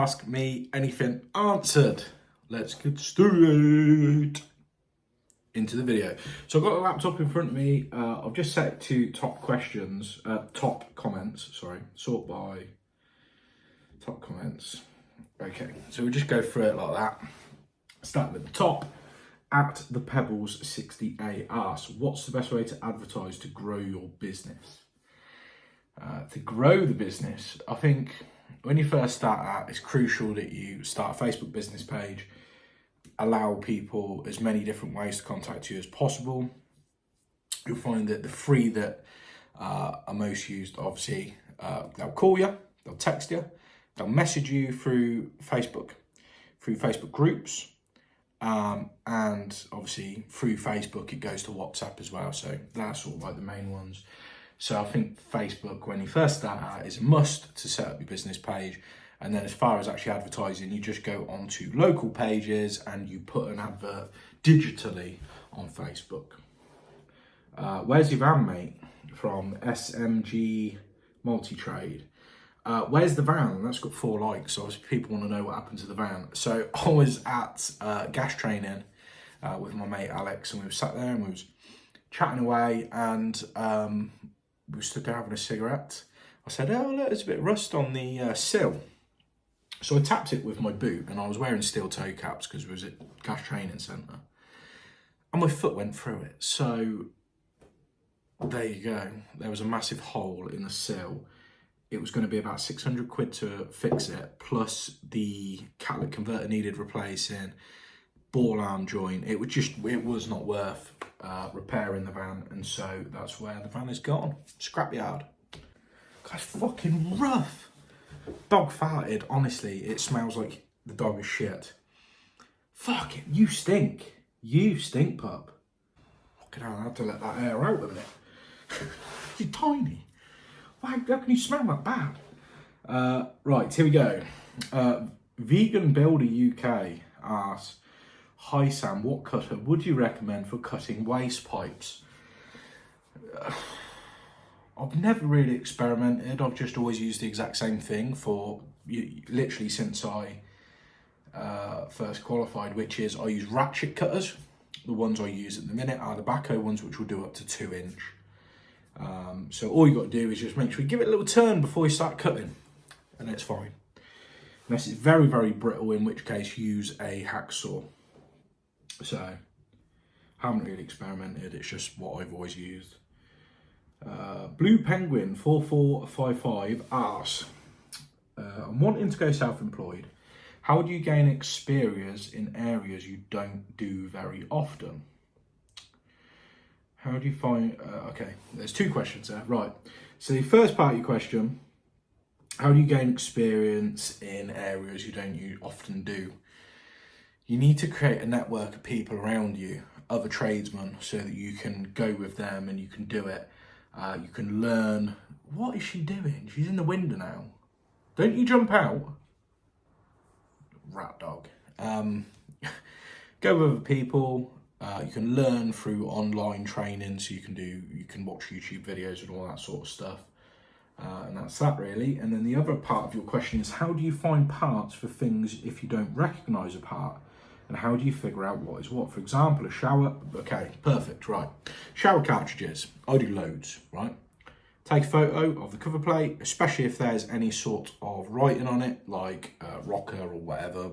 Ask me anything answered. Let's get straight into the video. So I've got a laptop in front of me. I've just set it to top comments, sort by top comments. Okay, so we'll just go through it like that. Starting at the top, at the Pebbles 60A asks, what's the best way to advertise to grow your business? To grow the business, I think when you first start out, it's crucial that you start a Facebook business page, allow people as many different ways to contact you as possible. You'll find that the three that are most used, obviously, they'll call you, they'll text you, they'll message you through Facebook groups, and obviously through Facebook it goes to WhatsApp as well. So that's sort of like the main ones. So I think Facebook, when you first start out, is a must to set up your business page. And then as far as actually advertising, you just go onto local pages and you put an advert digitally on Facebook. Where's your van, mate? From SMG Multi-Trade. Where's the van? That's got 4 likes. So obviously people want to know what happened to the van. So I was at gas training with my mate Alex, and we were sat there and we was chatting away, and we stood there having a cigarette. I said, oh, look, there's a bit of rust on the sill. So I tapped it with my boot, and I was wearing steel toe caps because we was at gas training centre. And my foot went through it. So there you go. There was a massive hole in the sill. It was going to be about 600 quid to fix it, plus the catalytic converter needed replacing, ball arm joint. It was not worth repairing the van, and so that's where the van is gone. Scrapyard. That's fucking rough. Dog farted. Honestly, it smells like the dog is shit. Fuck it, you stink. You stink, pup. Fucking hell, I had to let that air out a minute. You're tiny. Why, how can you smell that bad? Right, here we go. Vegan Builder UK asks, hi Sam, what cutter would you recommend for cutting waste pipes? I've never really experimented. I've just always used the exact same thing for literally since I first qualified, which is I use ratchet cutters. The ones I use at the minute are the Bahco ones, which will do up to 2 inch. So all you got to do is just make sure you give it a little turn before you start cutting, and it's fine. Unless it's very, very brittle, in which case use a hacksaw. So I haven't really experimented. It's just what I've always used. Blue Penguin 4455 asks, I'm wanting to go self-employed. How do you gain experience in areas you don't do very often? How do you find, okay, there's 2 questions there, right. So the first part of your question, how do you gain experience in areas you don't often do? You need to create a network of people around you, other tradesmen, so that you can go with them and you can do it. You can learn. What is she doing? She's in the window now. Don't you jump out. Rat dog. Go with other people. You can learn through online training, so you can watch YouTube videos and all that sort of stuff. And that's that really. And then the other part of your question is, how do you find parts for things if you don't recognise a part? And how do you figure out what is what? For example, a shower. Okay, perfect, right. Shower cartridges. I do loads, right? Take a photo of the cover plate, especially if there's any sort of writing on it, like rocker or whatever.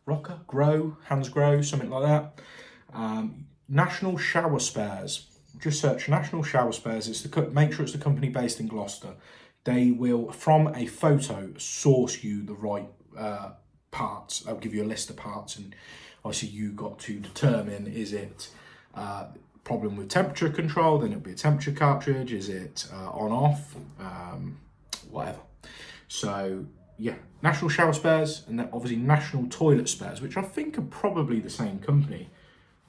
Rocker, grow, hands grow, something like that. National Shower Spares. Just search National Shower Spares. Make sure it's the company based in Gloucester. They will, from a photo, source you the right parts. I'll give you a list of parts, and obviously you got to determine, is it problem with temperature control, then it'll be a temperature cartridge, is it on off, whatever. So yeah, National Shower Spares, and then obviously National Toilet Spares, which I think are probably the same company,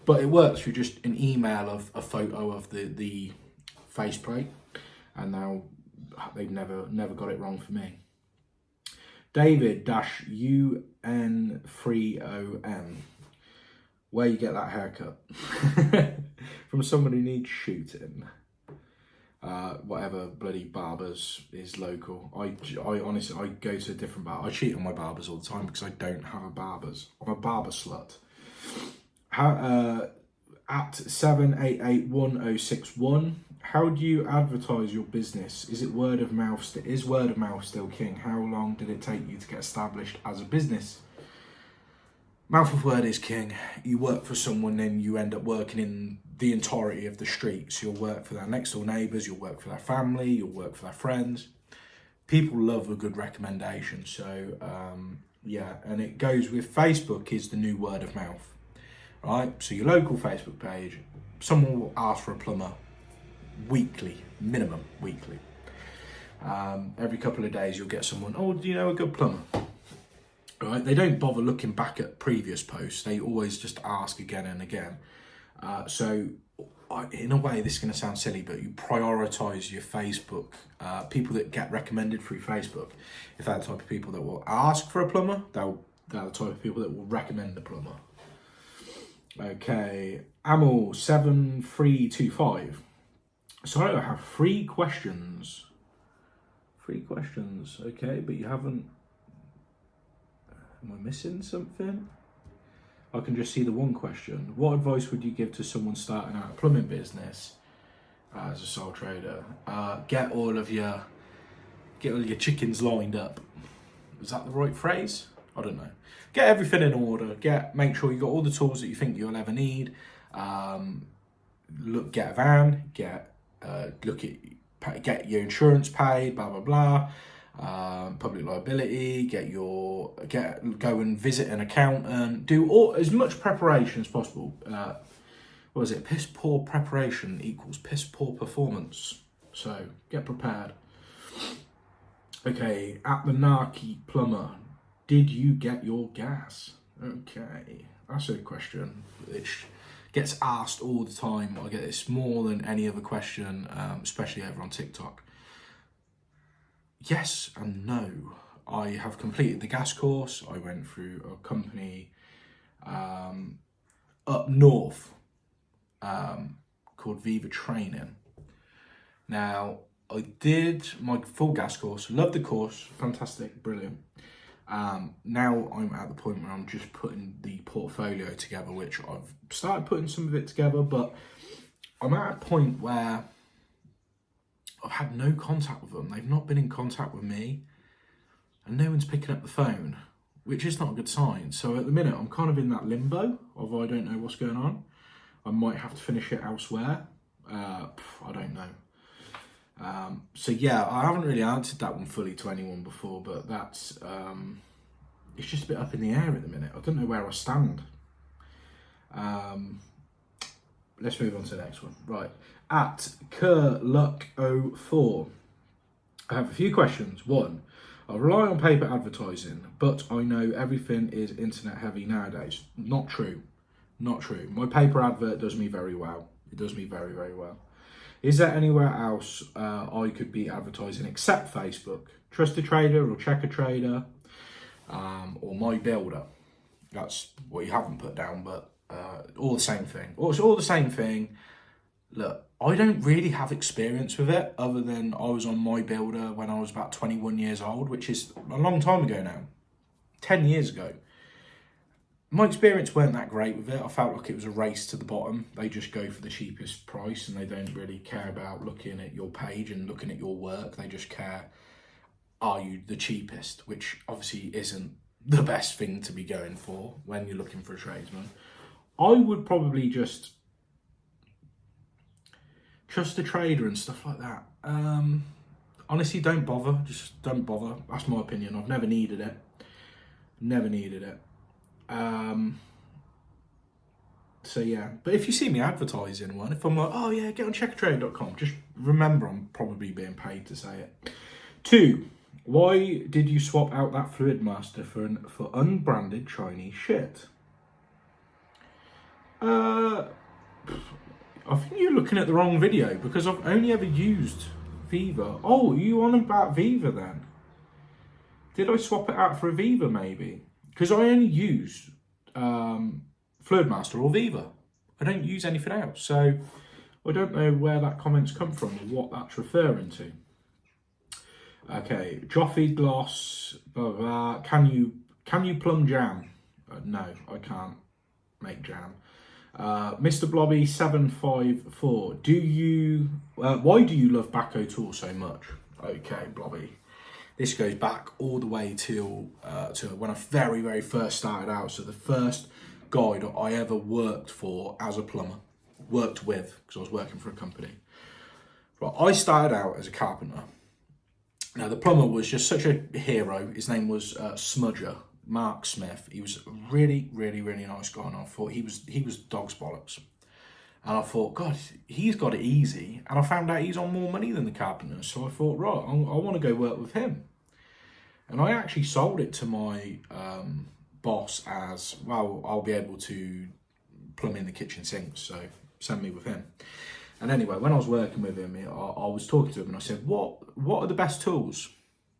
but it works through just an email of a photo of the faceplate, and now they've never got it wrong for me. David-UN3OM, where you get that haircut? From somebody who needs shooting. whatever bloody barbers is local. I honestly, I go to a different barber. I cheat on my barbers all the time because I don't have a barber's. I'm a barber slut. At 7881061, how do you advertise your business? Is it word of mouth? Is word of mouth still king? How long did it take you to get established as a business? Mouth of word is king. You work for someone, then you end up working in the entirety of the street. So you'll work for their next door neighbours, you'll work for their family, you'll work for their friends. People love a good recommendation. So yeah, and it goes with Facebook is the new word of mouth. Right, so your local Facebook page, someone will ask for a plumber weekly, minimum weekly. Every couple of days you'll get someone, oh, do you know a good plumber? Right, they don't bother looking back at previous posts, they always just ask again and again. So in a way, this is going to sound silly, but you prioritise your Facebook, people that get recommended through Facebook. If they're the type of people that will ask for a plumber, they're the type of people that will recommend a plumber. Okay, Amel 7325. So I have 3 questions. 3 questions, okay, but you haven't. Am I missing something? I can just see the 1 question. What advice would you give to someone starting out a plumbing business as a sole trader? Get all your chickens lined up. Is that the right phrase? I don't know. Get everything in order. Make sure you got all the tools that you think you'll ever need. Get a van. Get your insurance paid. Blah blah blah. Public liability. Go and visit an accountant. Do as much preparation as possible. What is it? Piss poor preparation equals piss poor performance. So get prepared. Okay, at the Narky Plumber. Did you get your gas? Okay, that's a question which gets asked all the time. I get this more than any other question, especially over on TikTok. Yes and no. I have completed the gas course. I went through a company up north called Viva Training. Now, I did my full gas course, loved the course, fantastic, brilliant. Now I'm at the point where I'm just putting the portfolio together, which I've started putting some of it together, but I'm at a point where I've had no contact with them. They've not been in contact with me, and no one's picking up the phone, which is not a good sign. So at the minute, I'm kind of in that limbo of I don't know what's going on. I might have to finish it elsewhere. I don't know. So yeah, I haven't really answered that one fully to anyone before, but that's it's just a bit up in the air at the minute. I don't know where I stand. Let's move on to the next one. Right, at Kerluck04, I have a few questions. 1, I rely on paper advertising, but I know everything is internet heavy nowadays. Not true. Not true. My paper advert does me very well. It does me very, very well. Is there anywhere else I could be advertising except Facebook? Trust a Trader or Check a Trader or My Builder. That's what you haven't put down, but all the same thing. It's all the same thing. Look, I don't really have experience with it other than I was on My Builder when I was about 21 years old, which is a long time ago now, 10 years ago. My experience weren't that great with it. I felt like it was a race to the bottom. They just go for the cheapest price and they don't really care about looking at your page and looking at your work. They just care, are you the cheapest? Which obviously isn't the best thing to be going for when you're looking for a tradesman. I would probably just trust a trader and stuff like that. Honestly, don't bother. Just don't bother. That's my opinion. I've never needed it. Never needed it. So yeah, but if you see me advertising one, if I'm like, oh yeah, get on checkatrade.com, just remember I'm probably being paid to say it. 2, why did you swap out that Fluid Master for unbranded Chinese shit? I think you're looking at the wrong video because I've only ever used Viva. Oh, are you on about Viva then? Did I swap it out for a Viva maybe? Because I only use Fluid Master or Viva. I don't use anything else. So I I don't know where that comment's come from or what that's referring to. Okay, Joffy Gloss, blah, blah, blah. Can you plumb jam? No, I can't make jam. Mr. Blobby 754. Why do you love Bahco tools so much? Okay, Blobby. This goes back all the way to when I very, very first started out. So the first guy that I ever worked for as a plumber, worked with, because I was working for a company. Right, I started out as a carpenter. Now the plumber was just such a hero. His name was Smudger, Mark Smith. He was a really, really, really nice guy, and I thought he was dog's bollocks. And I thought, God, he's got it easy. And I found out he's on more money than the carpenters. So I thought, right, I want to go work with him. And I actually sold it to my boss as, well, I'll be able to plumb in the kitchen sinks, so send me with him. And anyway, when I was working with him, I was talking to him and I said, what are the best tools?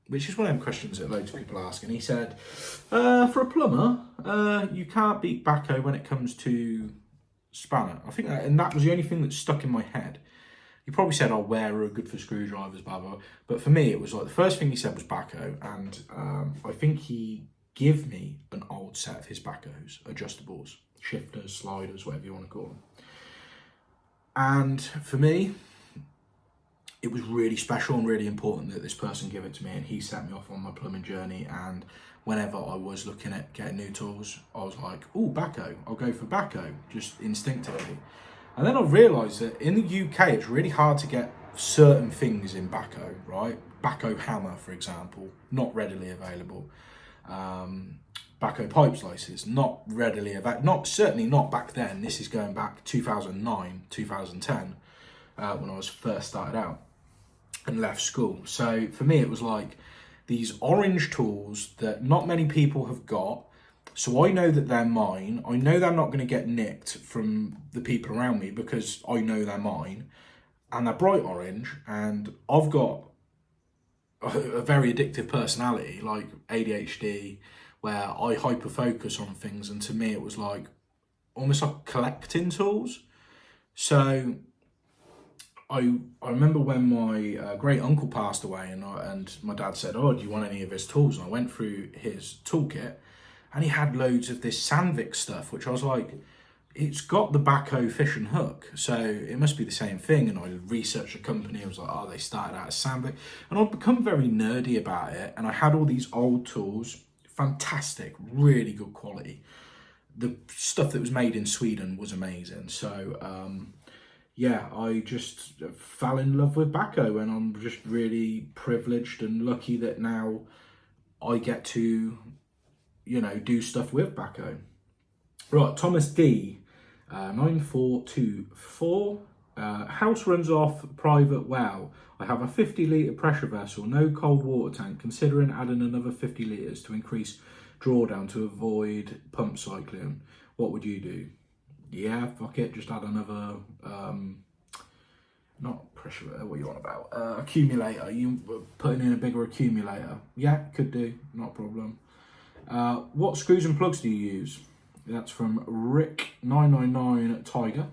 Which is one of them questions that loads of people ask. And he said, for a plumber, you can't beat Bahco when it comes to spanner. I think that was the only thing that stuck in my head. He probably said, oh, where are good for screwdrivers, blah, blah. But for me, it was like the first thing he said was Bahco. And I think he gave me an old set of his Bahcos, adjustables, shifters, sliders, whatever you want to call them. And for me, it was really special and really important that this person give it to me, and he set me off on my plumbing journey. And whenever I was looking at getting new tools, I was like, oh, Bahco, I'll go for Bahco, just instinctively. And then I realised that in the UK, it's really hard to get certain things in Bahco, right? Bahco hammer, for example, not readily available. Bahco pipe slices, not readily available, certainly not back then. This is going back 2009, 2010, when I was first started out and left school. So for me, it was like these orange tools that not many people have got. So I know that they're mine. I know they're not going to get nicked from the people around me because I know they're mine. And they're bright orange. And I've got a very addictive personality, like ADHD, where I hyper focus on things. And to me, it was like almost like collecting tools. So I remember when my great uncle passed away, and my dad said, oh, do you want any of his tools? And I went through his toolkit, and he had loads of this Sandvik stuff, which I was like, it's got the Bahco fish and hook, so it must be the same thing. And I researched the company. I was like, oh, they started out as Sandvik. And I've become very nerdy about it. And I had all these old tools, fantastic, really good quality. The stuff that was made in Sweden was amazing. So, yeah, I just fell in love with Bahco, and I'm just really privileged and lucky that now I get to, do stuff with Bahco. Right, Thomas D, 9424. House runs off private well. I have a 50 litre pressure vessel, no cold water tank, considering adding another 50 litres to increase drawdown to avoid pump cycling. What would you do? Yeah, fuck it, just add another, not pressure, what are you on about? Accumulator, you putting in a bigger accumulator. Yeah, could do, not a problem. What screws and plugs do you use? That's from Rick999 Tiger.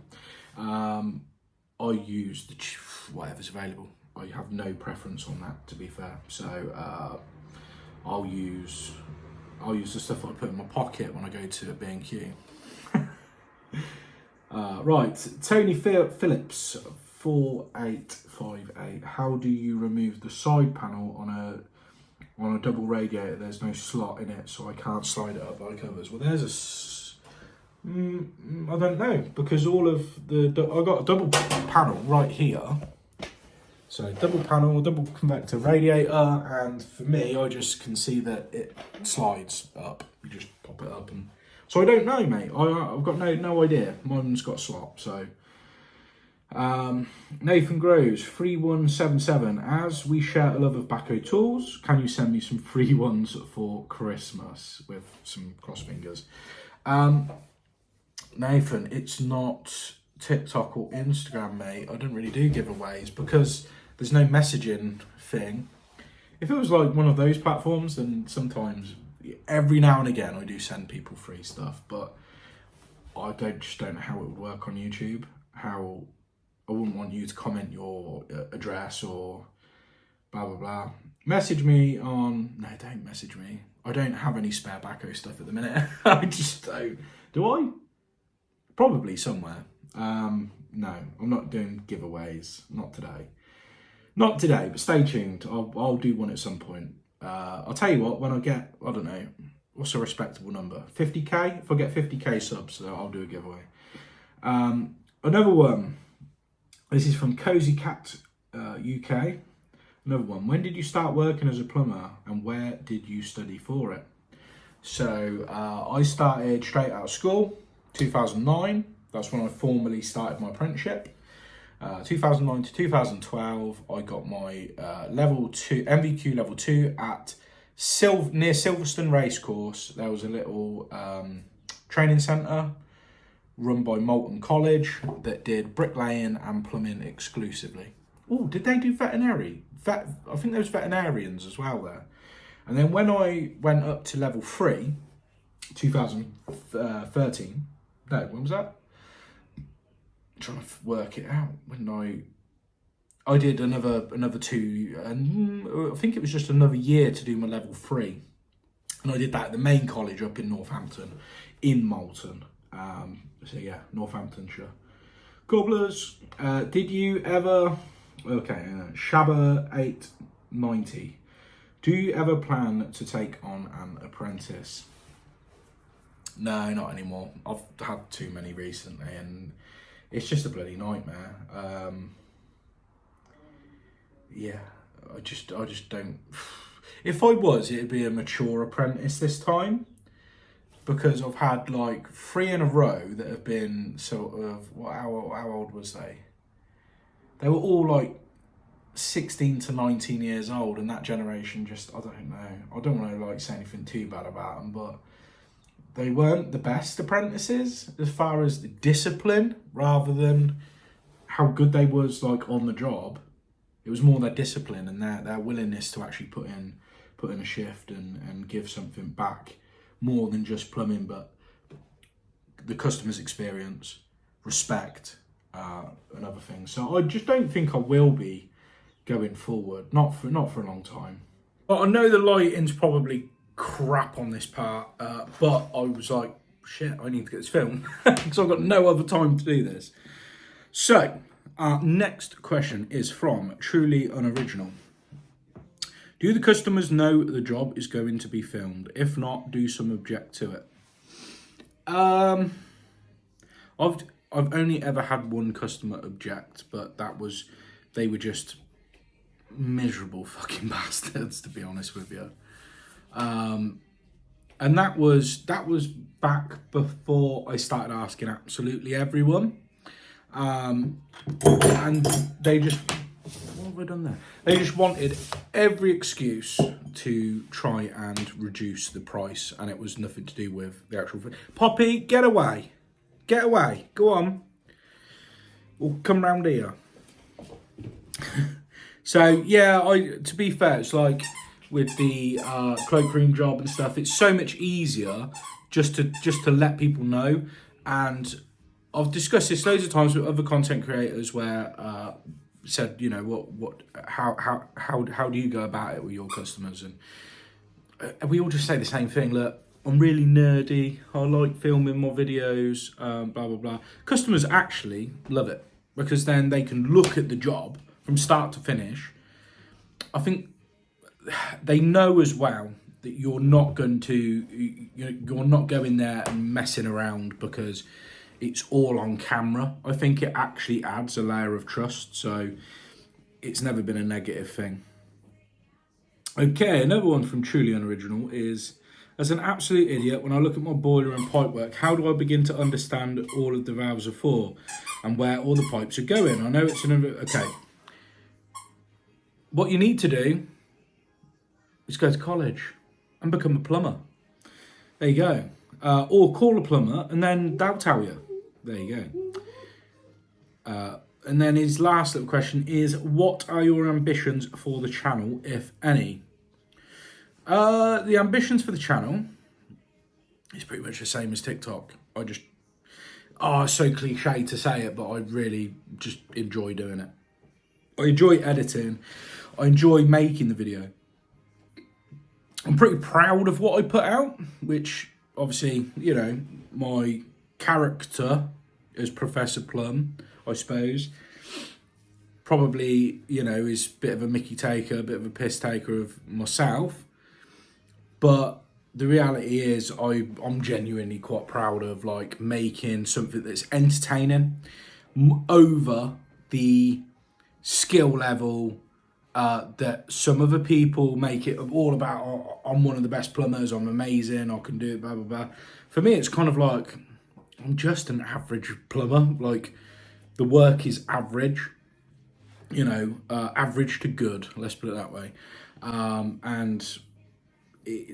I use whatever's available. I have no preference on that, to be fair. So I'll use the stuff I put in my pocket when I go to B&Q. Right, Tony Phillips 4858. How do you remove the side panel on a double radiator? There's no slot in it, so I can't slide it up like others. Well, there's I don't know, because all of I got a double panel right here. So double panel, double convector radiator, and for me, I just can see that it slides up. You just pop it up, and so I don't know, mate. I've got no idea. Mine's got a slot, so. Nathan Groves 3177. As we share a love of Bahco tools, can you send me some free ones for Christmas with some cross fingers? Nathan, it's not TikTok or Instagram, mate. I don't really do giveaways because there's no messaging thing. If it was like one of those platforms, then sometimes, every now and again, I do send people free stuff, but I just don't know how it would work on YouTube. How I wouldn't want you to comment your address or blah, blah, blah. Message me on... No, don't message me. I don't have any spare Bahco stuff at the minute. I just don't. Do I? Probably somewhere. No, I'm not doing giveaways. Not today. Not today, but stay tuned. I'll do one at some point. I'll tell you what, when I get, I don't know, what's a respectable number? 50k? If I get 50k subs, I'll do a giveaway. Another one. This is from Cozy Cat UK. Another one. When did you start working as a plumber and where did you study for it? So I started straight out of school, 2009. That's when I formally started my apprenticeship. 2009 to 2012, I got my level 2 MVQ level 2 at near Silverstone Racecourse. There was a little training centre run by Moulton College that did bricklaying and plumbing exclusively. Oh, did they do veterinary? I think there was veterinarians as well there. And then when I went up to level 3, 2013, no, when was that? I'm trying to work it out. When I did another 2, and I think it was just another year to do my level 3. And I did that at the main college up in Northampton, in Moulton. So yeah, Northamptonshire. Gobblers, did you ever... Okay, Shabba 890. Do you ever plan to take on an apprentice? No, not anymore. I've had too many recently and it's just a bloody nightmare. Yeah, I just don't... If I was, it'd be a mature apprentice this time. Because I've had like 3 in a row that have been sort of... How old was they? They were all like 16 to 19 years old, and that generation just, I don't know. I don't want to like say anything too bad about them, but they weren't the best apprentices as far as the discipline, rather than how good they was like on the job. It was more their discipline and their willingness to actually put in a shift and give something back, more than just plumbing, but the customer's experience, respect, and other things. So I just don't think I will be going forward, not for a long time. But I know the lighting's probably crap on this part, but I was like, shit, I need to get this filmed because I've got no other time to do this. So our next question is from Truly Unoriginal. Do the customers know the job is going to be filmed? If not, do some object to it? I've only ever had one customer object, but they were just miserable fucking bastards, to be honest with you. And that was back before I started asking absolutely everyone. And they just... What have I done there? They just wanted every excuse to try and reduce the price, and it was nothing to do with the actual... Poppy, get away. Get away. Go on. We'll come round here. So, yeah, to be fair, it's like with the cloakroom job and stuff, it's so much easier just to let people know. And I've discussed this loads of times with other content creators where said, you know, how do you go about it with your customers? And we all just say the same thing. Look, I'm really nerdy. I like filming my videos, blah, blah, blah. Customers actually love it because then they can look at the job from start to finish. I think they know as well that you're not going there and messing around because it's all on camera. I think it actually adds a layer of trust, so it's never been a negative thing. Okay, another one from Truly Unoriginal is, as an absolute idiot, when I look at my boiler and pipework, how do I begin to understand all of the valves are for and where all the pipes are going? I know it's okay. What you need to do is go to college and become a plumber. There you go. Or call a plumber and then they'll tell you. There you go. And then his last little question is, what are your ambitions for the channel, if any? The ambitions for the channel is pretty much the same as TikTok. oh, it's so cliche to say it, but I really just enjoy doing it. I enjoy editing. I enjoy making the video. I'm pretty proud of what I put out, which obviously, you know, my character as Professor Plumb, I suppose, probably, you know, is a bit of a mickey taker, a bit of a piss taker of myself. But the reality is I'm genuinely quite proud of like making something that's entertaining over the skill level that some other people make it all about. Oh, I'm one of the best plumbers, I'm amazing, I can do it, blah blah blah. For me it's kind of like I'm just an average plumber. Like the work is average, you know, average to good, let's put it that way. And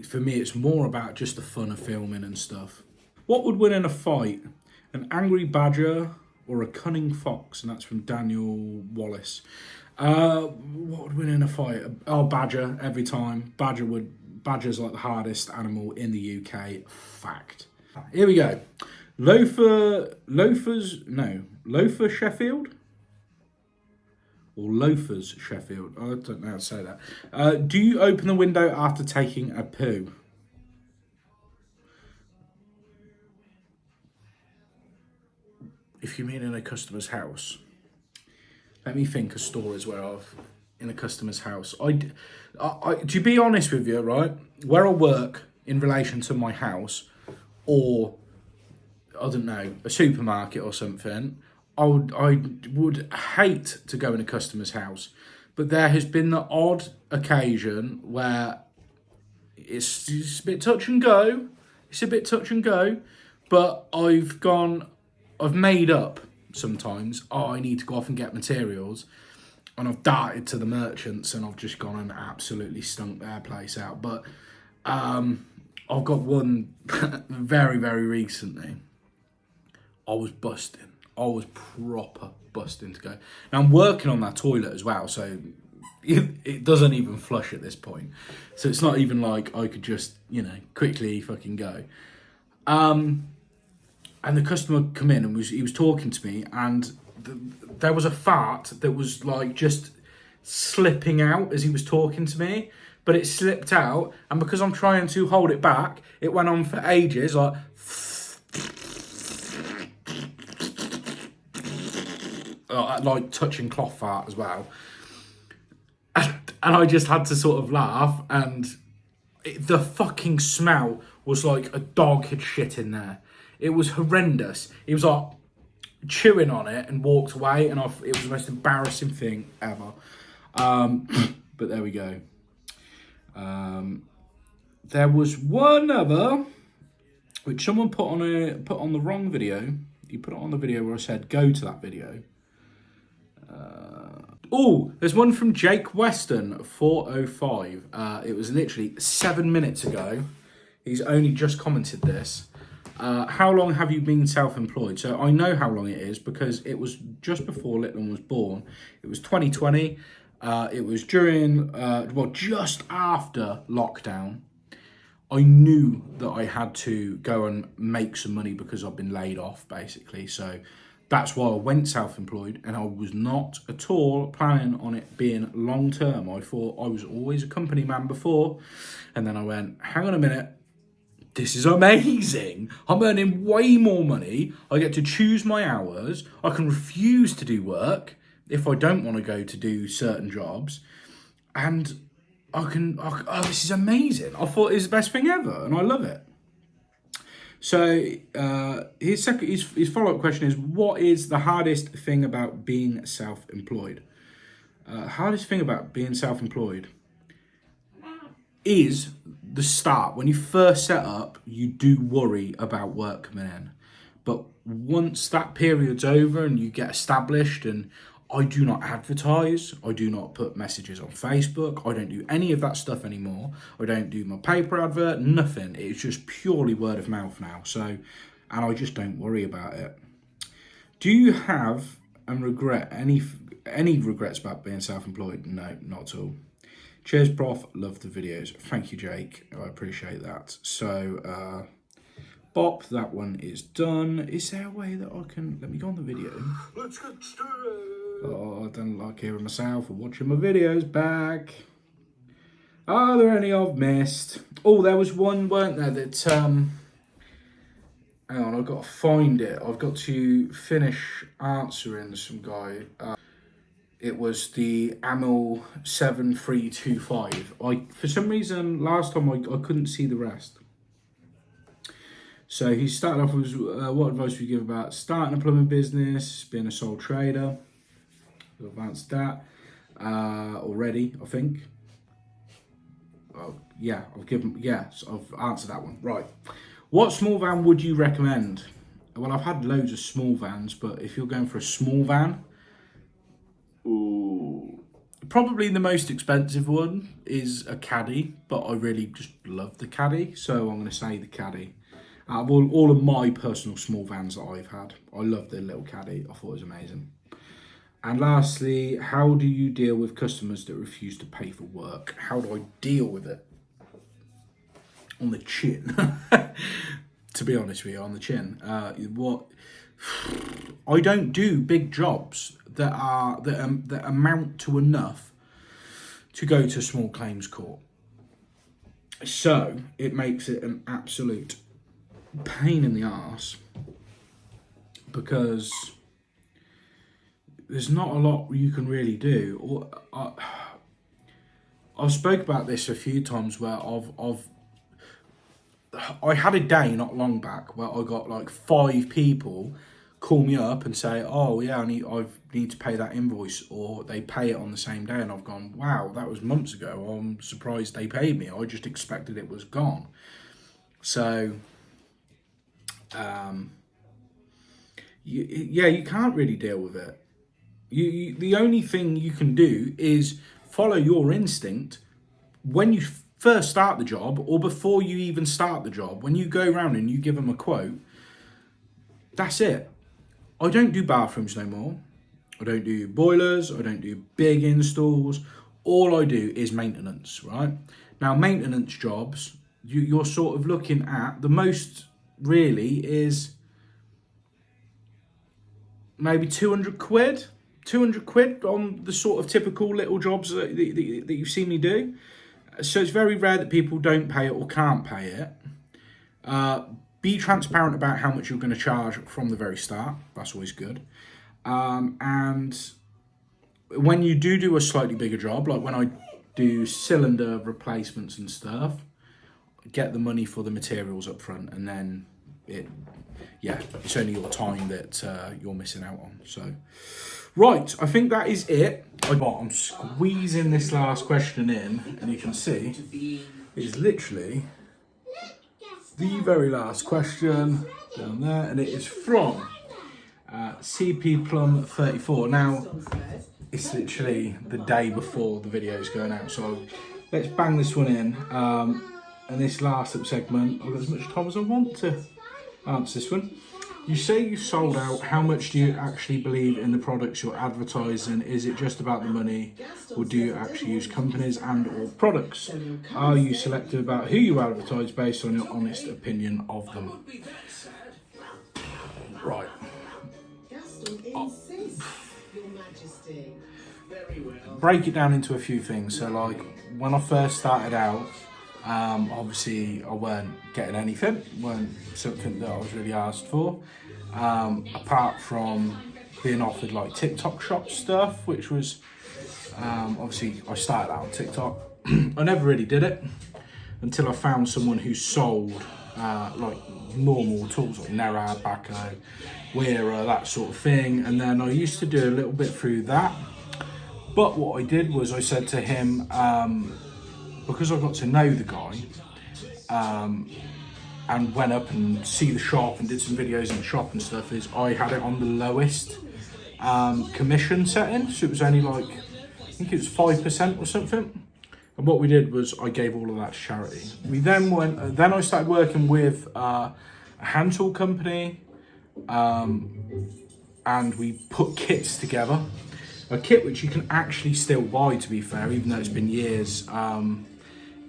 for me it's more about just the fun of filming and stuff. What would win in a fight? An angry badger or a cunning fox? And that's from Daniel Wallace. What would win in a fight? Oh, badger every time. Badger's like the hardest animal in the UK. Fact. Here we go. Loafer Sheffield? Or Loafers Sheffield. I don't know how to say that. Do you open the window after taking a poo? If you mean in a customer's house, let me think of stories where I've in a customer's house. To be honest with you, right, where I work in relation to my house, or I don't know, a supermarket or something, I would hate to go in a customer's house. But there has been the odd occasion where it's a bit touch and go. It's a bit touch and go, but I've made up sometimes, oh, I need to go off and get materials. And I've darted to the merchants and I've just gone and absolutely stunk their place out. But I've got one very, very recently. I was busting. I was proper busting to go. Now I'm working on that toilet as well, so it doesn't even flush at this point. So it's not even like I could just, you know, quickly fucking go. And the customer come in and he was talking to me, and there was a fart that was like just slipping out as he was talking to me, but it slipped out, and because I'm trying to hold it back, it went on for ages, like touching cloth fart as well. And I just had to sort of laugh, and the fucking smell was like a dog had shit in there. It was horrendous. He was like chewing on it and walked away, and it was the most embarrassing thing ever. But there we go. There was one other which someone put on the wrong video. He put it on the video where I said go to that video. There's one from Jake Weston 405. It was literally 7 minutes ago. He's only just commented this. How long have you been self-employed? So I know how long it is because it was just before Little was born. It was 2020. It was during, just after lockdown. I knew that I had to go and make some money because I've been laid off, basically. So that's why I went self-employed, and I was not at all planning on it being long-term. I thought I was always a company man before, and then I went, hang on a minute. This is amazing. I'm earning way more money. I get to choose my hours. I can refuse to do work if I don't want to go to do certain jobs. And this is amazing. I thought it was the best thing ever, and I love it. So his follow-up question is, what is the hardest thing about being self-employed? Hardest thing about being self-employed is the start. When you first set up, you do worry about work coming in. But once that period's over and you get established, and I do not advertise, I do not put messages on Facebook, I don't do any of that stuff anymore. I don't do my paper advert, nothing. It's just purely word of mouth now. So, and I just don't worry about it. Do you have and regret any regrets about being self-employed? No, not at all. Cheers, Prof. Love the videos. Thank you, Jake. I appreciate that. So, Bop, that one is done. Is there a way that I can... Let me go on the video. Let's get started. Oh, I don't like hearing myself or watching my videos back. Are there any I've missed? Oh, there was one, weren't there, that... hang on, I've got to find it. I've got to finish answering some guy. It was the AML 7325. For some reason, last time I couldn't see the rest. So he started off with, what advice would you give about starting a plumbing business, being a sole trader? I've answered that already, I think. Yeah, I've answered that one. Right. What small van would you recommend? Well, I've had loads of small vans, but if you're going for a small van, probably the most expensive one is a Caddy, but I really just love the Caddy, so I'm going to say the Caddy. Out of all of my personal small vans that I've had, I love the little Caddy. I thought it was amazing. And lastly, how do you deal with customers that refuse to pay for work? How do I deal with it? On the chin. To be honest with you, on the chin. I don't do big jobs that amount to enough to go to small claims court. So it makes it an absolute pain in the arse, because there's not a lot you can really do. I've spoke about this a few times where I had a day not long back where I got like 5 people call me up and say, oh yeah, I need to pay that invoice, or they pay it on the same day, and I've gone, wow, that was months ago. I'm surprised they paid me. I just expected it was gone. So you can't really deal with it. The only thing you can do is follow your instinct when you first start the job, or before you even start the job. When you go around and you give them a quote, that's it. I don't do bathrooms no more. I don't do boilers. I don't do big installs. All I do is maintenance, right? Now, maintenance jobs, you're sort of looking at, the most really is maybe 200 quid. 200 quid on the sort of typical little jobs that you see me do. So it's very rare that people don't pay it or can't pay it. Be transparent about how much you're going to charge from the very start. That's always good. And when you do a slightly bigger job, like when I do cylinder replacements and stuff, get the money for the materials up front, and then it's only your time that you're missing out on. So, right, I think that is it. I'm squeezing this last question in, and you can see it's literally the very last question down there, and it is from CP Plumb 34. Now, it's literally the day before the video is going out, so let's bang this one in. And this last segment, I've got as much time as I want to answer this one. You say you sold out. How much do you actually believe in the products you're advertising? Is it just about the money, or do you actually use companies and or products? Are you selective about who you advertise based on your honest opinion of them? Right. Break it down into a few things. So, like, when I first started out, obviously I weren't getting anything, weren't something that I was really asked for, apart from being offered like TikTok shop stuff, which was obviously I started out on TikTok. I never really did it until I found someone who sold like normal tools like Nera, Bahco, Weira, that sort of thing, and then I used to do a little bit through that. But what I did was I said to him, because I got to know the guy, and went up and see the shop and did some videos in the shop and stuff, is I had it on the lowest commission setting, so it was only like, I think it was 5% or something. And what we did was I gave all of that to charity. We then I started working with a hand tool company, and we put kits together. A kit which you can actually still buy, to be fair, even though it's been years.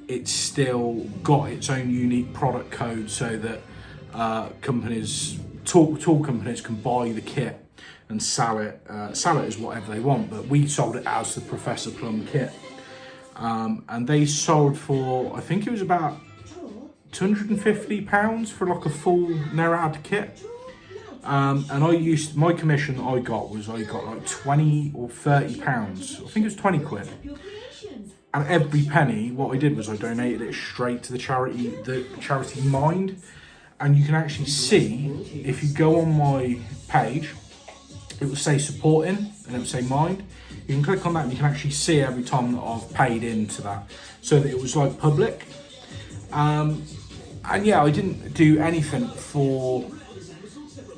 It's still got its own unique product code, so that tool companies can buy the kit and sell it as whatever they want, but we sold it as the Professor Plumb kit. And they sold for, I think it was about £250 for like a full NERAD kit. And my commission that I got like 20 or 30 pounds. I think it was 20 quid. And every penny, what I did was I donated it straight to the charity Mind. And you can actually see, if you go on my page, it will say supporting and it will say Mind. You can click on that and you can actually see every time that I've paid into that, so that it was like public. And yeah, I didn't do anything for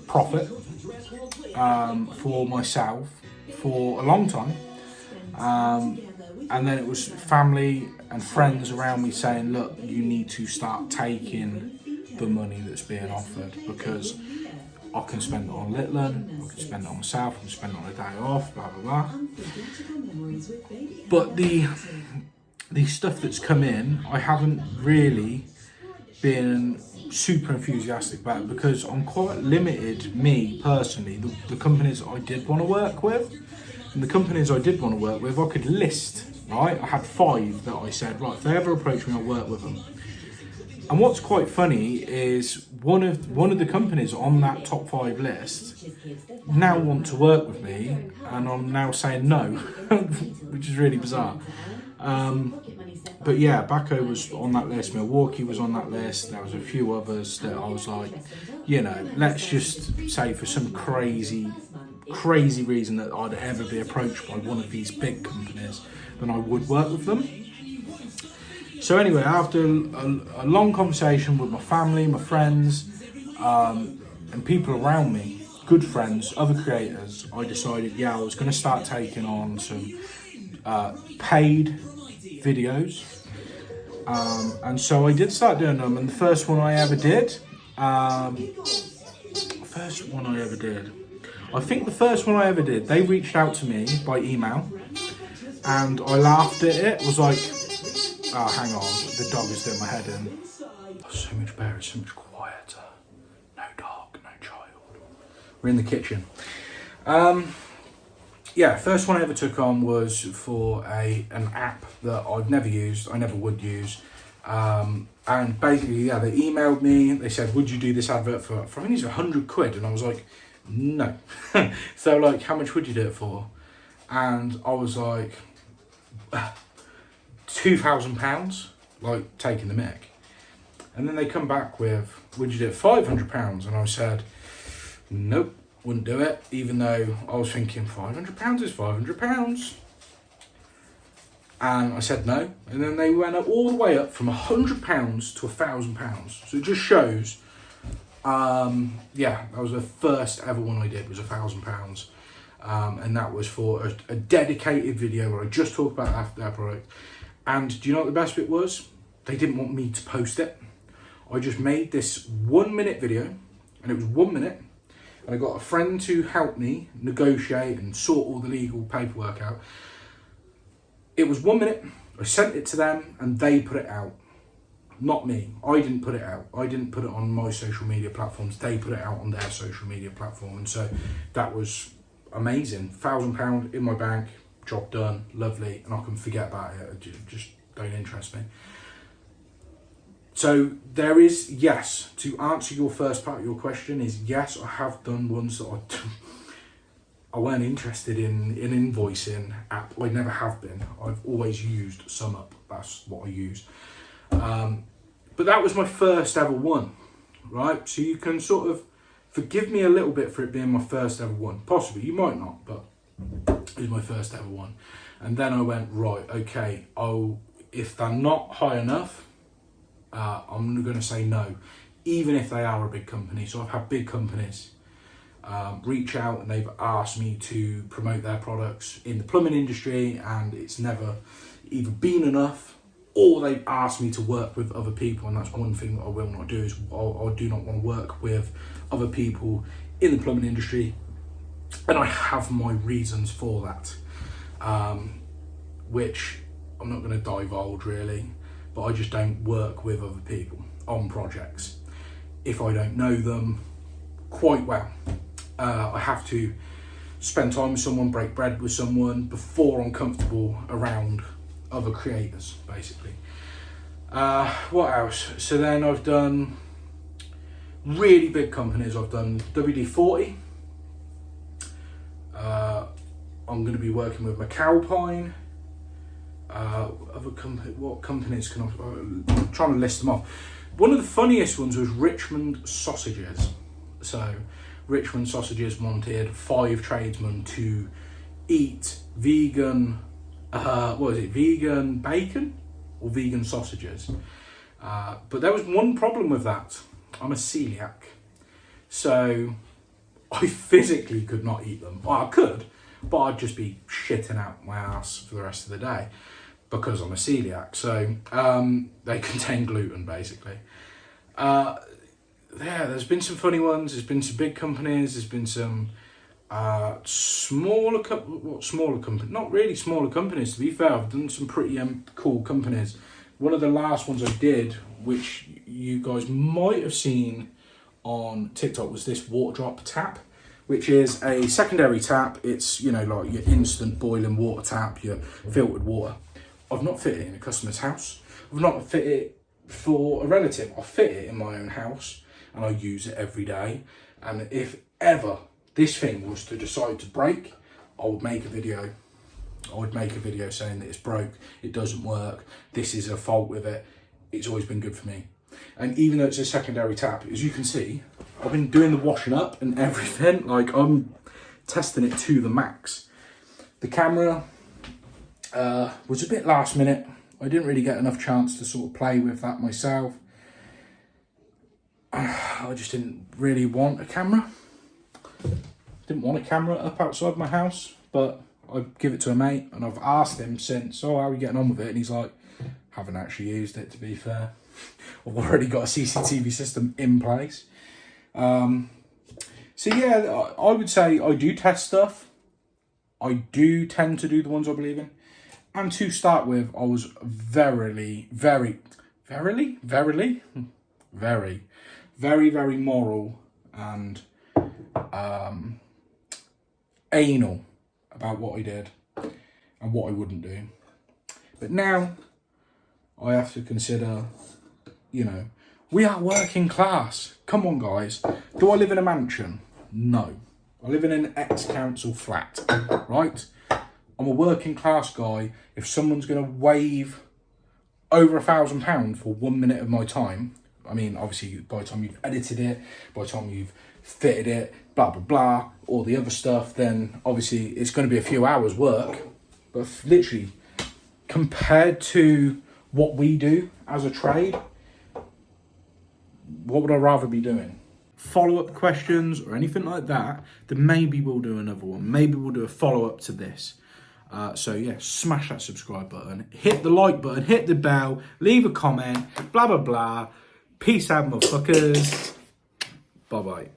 profit for myself for a long time. And then it was family and friends around me saying, look, you need to start taking the money that's being offered, because I can spend it on Litland, I can spend it on myself, I can spend it on a day off, blah, blah, blah. But the stuff that's come in, I haven't really been super enthusiastic about it, because I'm quite limited, me personally, the companies I did want to work with. And the companies I did want to work with, I could list, right? I had 5 that I said, right, if they ever approach me, I'll work with them. And what's quite funny is one of the companies on that top 5 list now want to work with me, and I'm now saying no, which is really bizarre. But yeah, Bahco was on that list, Milwaukee was on that list, there was a few others that I was like, you know, let's just say for some crazy reason that I'd ever be approached by one of these big companies, then I would work with them. So anyway, after a long conversation with my family, my friends, and people around me, good friends, other creators, I decided, yeah, I was going to start taking on some paid videos. And so I did start doing them, and the first one I ever did, they reached out to me by email, and I laughed at it, was like, oh, hang on, the dog is doing my head in. Oh, so much better, it's so much quieter. No dog, no child. We're in the kitchen. Yeah, first one I ever took on was for an app that I've never used, I never would use. And basically, yeah, they emailed me, they said, would you do this advert for I think it's 100 quid? And I was like, no. So like, how much would you do it for? And I was like, £2,000, like taking the mick. And then they come back with, would you do it £500? And I said, nope, wouldn't do it, even though I was thinking £500 is £500. And I said no, and then they went up all the way up from £100 to £1,000. So it just shows, yeah, that was the first ever one I did, was £1,000. And that was for a dedicated video where I just talked about their product. And do you know what the best bit was? They didn't want me to post it. I just made this 1 minute video, and it was 1 minute. And I got a friend to help me negotiate and sort all the legal paperwork out. It was 1 minute. I sent it to them, and they put it out. Not me. I didn't put it out. I didn't put it on my social media platforms. They put it out on their social media platform. And so that was amazing. £1,000 in my bank. Job done, lovely, and I can forget about it. It just don't interest me. So there is, yes, to answer your first part of your question is, yes, I have done ones that I weren't interested in invoicing app. I never have been. I've always used SumUp. That's what I use. But that was my first ever one, right? So you can sort of forgive me a little bit for it being my first ever one. Possibly, you might not, but it was my first ever one. And then I went, right, okay, if they're not high enough, I'm going to say no, even if they are a big company. So I've had big companies reach out, and they've asked me to promote their products in the plumbing industry, and it's never either been enough, or they've asked me to work with other people. And that's one thing that I will not do, is I do not want to work with other people in the plumbing industry. And I have my reasons for that, which I'm not going to divulge really, but I just don't work with other people on projects. if I don't know them quite well. I have to spend time with someone, break bread with someone before I'm comfortable around other creators, basically. What else? So then I've done really big companies. I've done WD-40. I'm going to be working with McAlpine. What companies can I'm trying to list them off. One of the funniest ones was Richmond Sausages. So Richmond Sausages wanted 5 tradesmen to eat vegan, vegan bacon or vegan sausages. But there was one problem with that. I'm a celiac. So I physically could not eat them. Well, I could, but I'd just be shitting out my ass for the rest of the day because I'm a celiac. So they contain gluten, basically. There's been some funny ones. There's been some big companies. There's been some smaller companies. Not really smaller companies, to be fair. I've done some pretty cool companies. One of the last ones I did, which you guys might have seen on TikTok, was this water drop tap, which is a secondary tap. It's, you know, like your instant boiling water tap, your filtered water. I've not fit it in a customer's house. I've not fit it for a relative. I fit it in my own house and I use it every day. And if ever this thing was to decide to break, I would make a video. I would make a video saying that it's broke, it doesn't work, this is a fault with it. It's always been good for me. And even though it's a secondary tap, as you can see, I've been doing the washing up and everything. Like, I'm testing it to the max. The camera was a bit last minute. I didn't really get enough chance to sort of play with that myself. I just didn't really want a camera. Didn't want a camera up outside my house, but I give it to a mate and I've asked him since, oh, how are you getting on with it? And he's like, haven't actually used it, to be fair. I've already got a CCTV system in place. So yeah, I would say I do test stuff. I do tend to do the ones I believe in. And to start with, I was very moral and anal about what I did and what I wouldn't do. But now I have to consider, you know, we are working class. Come on, guys. Do I live in a mansion? No. I live in an ex-council flat, right? I'm a working class guy. If someone's going to waive over £1,000 for 1 minute of my time, I mean, obviously, by the time you've edited it, by the time you've fitted it, blah, blah, blah, all the other stuff, then obviously it's going to be a few hours work. But literally, compared to what we do as a trade, what would I rather be doing? Follow-up questions or anything like that, then maybe we'll do another one. Maybe we'll do a follow-up to this. So yeah, smash that subscribe button, hit the like button, hit the bell, leave a comment, blah, blah, blah. Peace out, motherfuckers. Bye-bye.